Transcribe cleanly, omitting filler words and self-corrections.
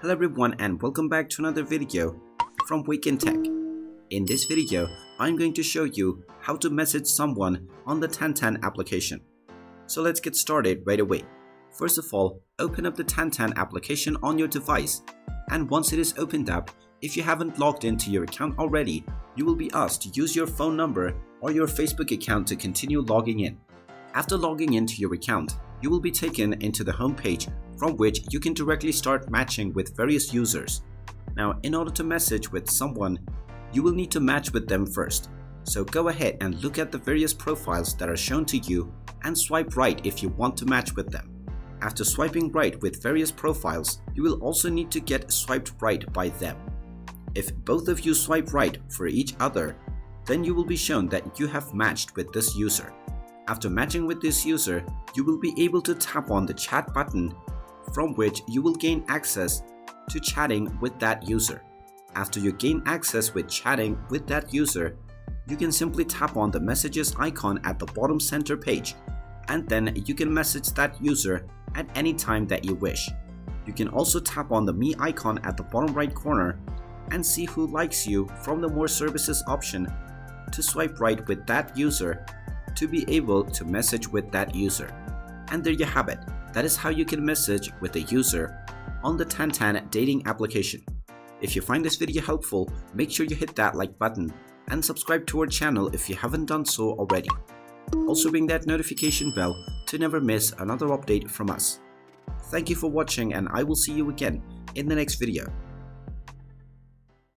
Hello everyone and welcome back to another video from Wake&Tech. In this video, I'm going to show you how to message someone on the Tantan application. So let's get started right away. First of all, open up the Tantan application on your device, and once it is opened up, if you haven't logged into your account already, you will be asked to use your phone number or your Facebook account to continue logging in. After logging into your account, you will be taken into the home page from which you can directly start matching with various users. Now, in order to message with someone, you will need to match with them first. So go ahead and look at the various profiles that are shown to you and swipe right if you want to match with them. After swiping right with various profiles, you will also need to get swiped right by them. If both of you swipe right for each other, then you will be shown that you have matched with this user. After matching with this user, you will be able to tap on the chat button from which you will gain access to chatting with that user. After you gain access with chatting with that user, you can simply tap on the messages icon at the bottom center page, and then you can message that user at any time that you wish. You can also tap on the me icon at the bottom right corner and see who likes you from the more services option to swipe right with that user to be able to message with that user. And there you have it. That is how you can message with a user on the Tantan dating application. If you find this video helpful, make sure you hit that like button and subscribe to our channel if you haven't done so already. Also ring that notification bell to never miss another update from us. Thank you for watching, and I will see you again in the next video.